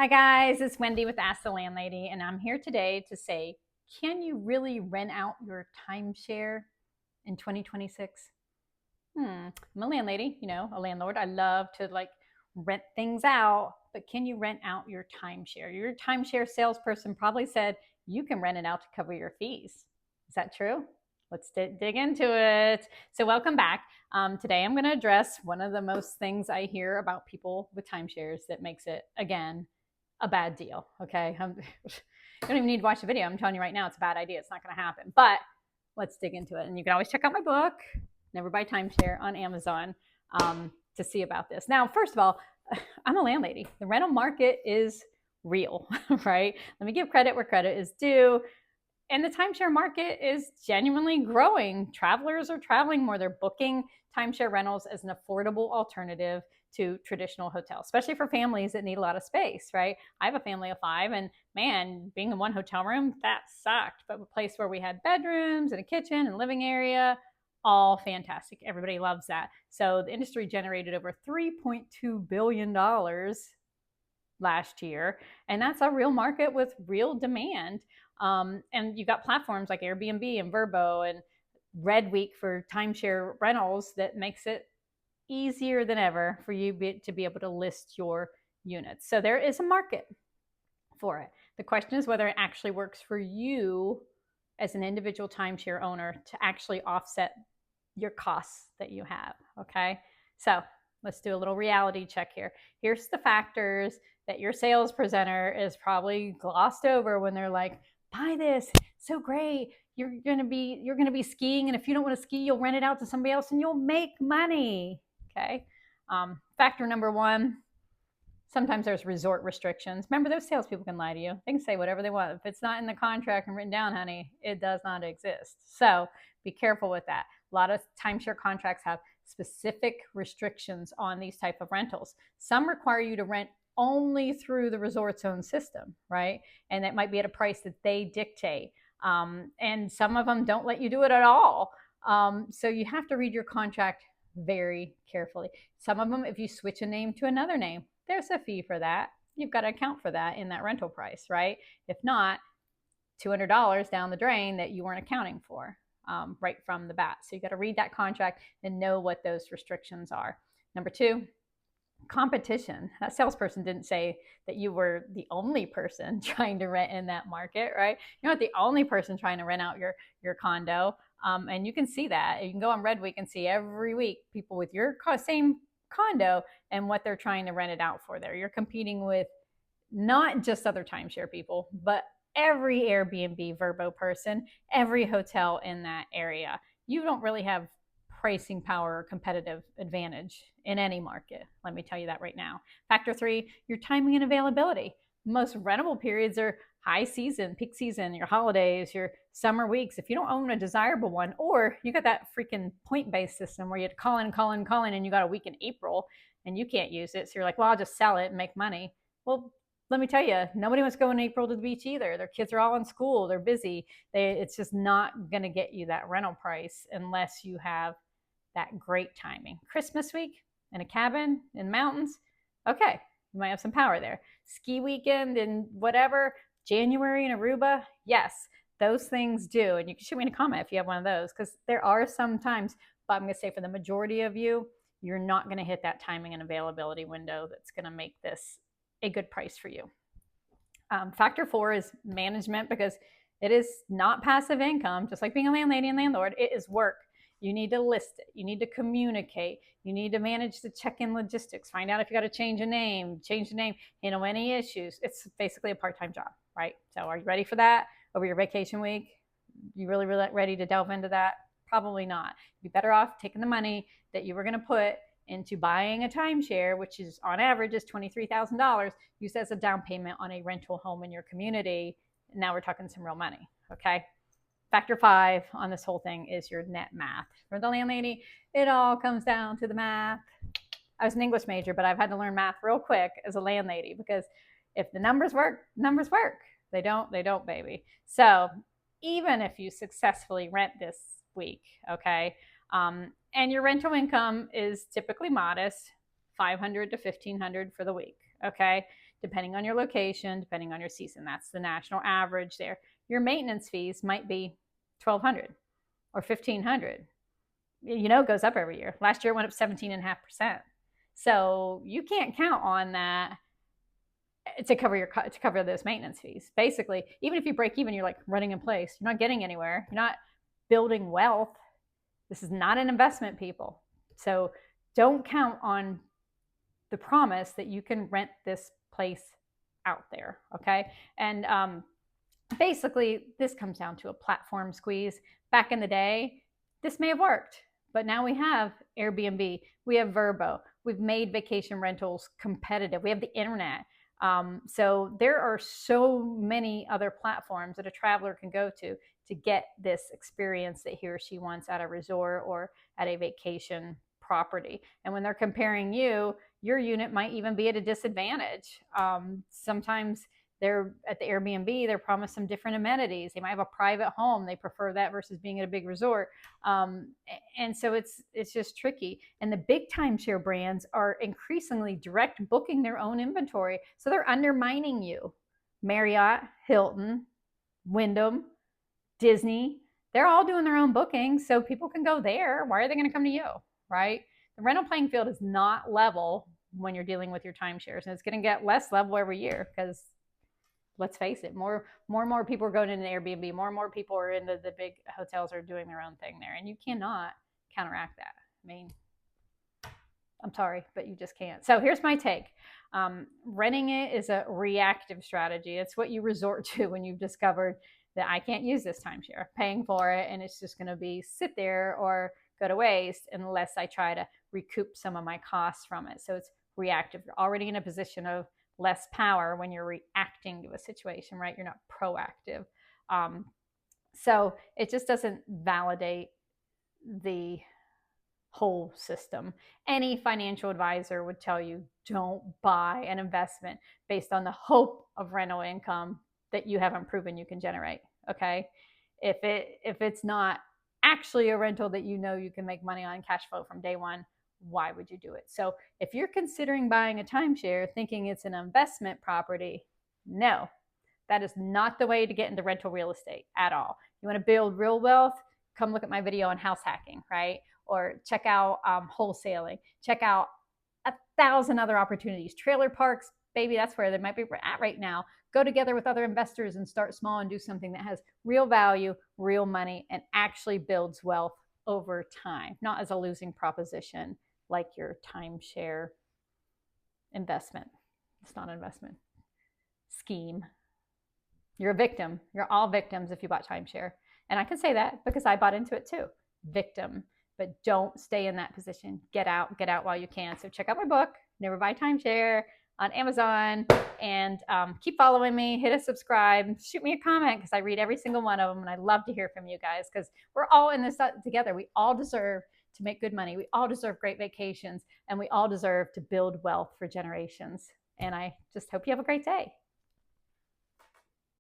Hi guys, it's Wendy with Ask the Landlady, and I'm here today to say, can you really rent out your timeshare in 2026? I'm a landlady, a landlord. I love to rent things out, but can you rent out your timeshare? Your timeshare salesperson probably said you can rent it out to cover your fees. Is that true? Let's dig into it. So, welcome back. Today, I'm going to address one of the most things I hear about people with timeshares that makes it, again, a bad deal. Okay. You don't even need to watch the video. I'm telling you right now, it's a bad idea. It's not going to happen. But let's dig into it. And you can always check out my book, Never Buy Timeshare, on Amazon to see about this. Now, first of all, I'm a landlady. The rental market is real, right? Let me give credit where credit is due. And the timeshare market is genuinely growing. Travelers are traveling more. They're booking timeshare rentals as an affordable alternative to traditional hotels, especially for families that need a lot of space, right? I have a family of 5, and man, being in one hotel room, that sucked. But a place where we had bedrooms and a kitchen and living area, all fantastic. Everybody loves that. So the industry generated over $3.2 billion last year, and that's a real market with real demand. And you've got platforms like Airbnb and VRBO and Red Week for timeshare rentals that makes it easier than ever for you to be able to list your units. So there is a market for it. The question is whether it actually works for you as an individual timeshare owner to actually offset your costs that you have. Okay. So let's do a little reality check here. Here's the factors that your sales presenter is probably glossed over when they're like, buy this, so great. You're gonna be skiing, and if you don't want to ski, you'll rent it out to somebody else and you'll make money. Okay. Factor number 1, sometimes there's resort restrictions. Remember, those salespeople can lie to you. They can say whatever they want. If it's not in the contract and written down, honey, it does not exist. So be careful with that. A lot of timeshare contracts have specific restrictions on these type of rentals. Some require you to rent only through the resort's own system, right? And that might be at a price that they dictate. And some of them don't let you do it at all. So you have to read your contract very carefully. Some of them, if you switch a name to another name, there's a fee for that. You've got to account for that in that rental price, right? If not, $200 down the drain that you weren't accounting for right from the bat. So you got to read that contract and know what those restrictions are. Number 2, competition. That salesperson didn't say that you were the only person trying to rent in that market, right? You're not the only person trying to rent out your condo. And you can see that. You can go on Red Week and see every week people with your same condo and what they're trying to rent it out for there. You're competing with not just other timeshare people, but every Airbnb VRBO person, every hotel in that area. You don't really have pricing power or competitive advantage in any market. Let me tell you that right now. Factor 3, your timing and availability. Most rentable periods are high season, peak season, your holidays, your summer weeks. If you don't own a desirable one, or you got that freaking point-based system where you have to call in, and you got a week in April and you can't use it. So you're like, well, I'll just sell it and make money. Well, let me tell you, nobody wants to go in April to the beach either. Their kids are all in school. They're busy. It's just not going to get you that rental price unless you have that great timing. Christmas week in a cabin in the mountains, okay, you might have some power there. Ski weekend in whatever, January in Aruba, yes, those things do. And you can shoot me in a comment if you have one of those, because there are some times, but I'm going to say for the majority of you, you're not going to hit that timing and availability window that's going to make this a good price for you. Factor 4 is management, because it is not passive income, just like being a landlady and landlord. It is work. You need to list it. You need to communicate. You need to manage the check-in logistics. Find out if you got to change the name, handle any issues. It's basically a part-time job, right? So are you ready for that over your vacation week? You really ready to delve into that? Probably not. You'd be better off taking the money that you were going to put into buying a timeshare, which is on average is $23,000, used as a down payment on a rental home in your community. Now we're talking some real money, okay? Factor 5 on this whole thing is your net math. For the landlady, it all comes down to the math. I was an English major, but I've had to learn math real quick as a landlady, because if the numbers work, numbers work. They don't, baby. So even if you successfully rent this week, okay, and your rental income is typically modest, $500 to $1,500 for the week. Okay, depending on your location, depending on your season. That's the national average there. Your maintenance fees might be $1,200 or $1,500. It goes up every year. Last year it went up 17.5%. So you can't count on that to cover those maintenance fees. Basically, even if you break even, you're like running in place. You're not getting anywhere. You're not building wealth. This is not an investment, people. So don't count on the promise that you can rent this place out there. Okay. And basically, this comes down to a platform squeeze. Back in the day, this may have worked, but now we have Airbnb, we have VRBO, we've made vacation rentals competitive, we have the internet. So there are so many other platforms that a traveler can go to get this experience that he or she wants at a resort or at a vacation property. And when they're comparing you, your unit might even be at a disadvantage. Sometimes they're at the Airbnb, they're promised some different amenities. They might have a private home. They prefer that versus being at a big resort. And so it's just tricky. And the big timeshare brands are increasingly direct booking their own inventory. So they're undermining you. Marriott, Hilton, Wyndham, Disney, they're all doing their own bookings. So people can go there. Why are they going to come to you, right? The rental playing field is not level when you're dealing with your timeshares. And it's going to get less level every year because let's face it, more and more people are going into Airbnb. More and more people are into the big hotels are doing their own thing there. And you cannot counteract that. I mean, I'm sorry, but you just can't. So here's my take. Renting it is a reactive strategy. It's what you resort to when you've discovered that I can't use this timeshare, paying for it, and it's just going to be sit there or go to waste unless I try to recoup some of my costs from it. So it's reactive. You're already in a position of less power when you're reacting to a situation, right? You're not proactive. So it just doesn't validate the whole system. Any financial advisor would tell you don't buy an investment based on the hope of rental income that you haven't proven you can generate. Okay, if it's not actually a rental that you know you can make money on, cash flow from day one, why would you do it? So if you're considering buying a timeshare thinking it's an investment property, no, that is not the way to get into rental real estate at all. You want to build real wealth? Come look at my video on house hacking, right? Or check out wholesaling. Check out 1,000 other opportunities. Trailer parks, baby, that's where they might be at right now. Go together with other investors and start small and do something that has real value, real money, and actually builds wealth over time, not as a losing proposition like your timeshare investment. It's not an investment scheme. You're a victim. You're all victims if you bought timeshare. And I can say that because I bought into it too. Victim. But don't stay in that position. Get out while you can. So check out my book, Never Buy Timeshare, on Amazon, and keep following me. Hit a subscribe. Shoot me a comment because I read every single one of them, and I love to hear from you guys because we're all in this together. We all deserve to make good money. We all deserve great vacations, and we all deserve to build wealth for generations. And I just hope you have a great day.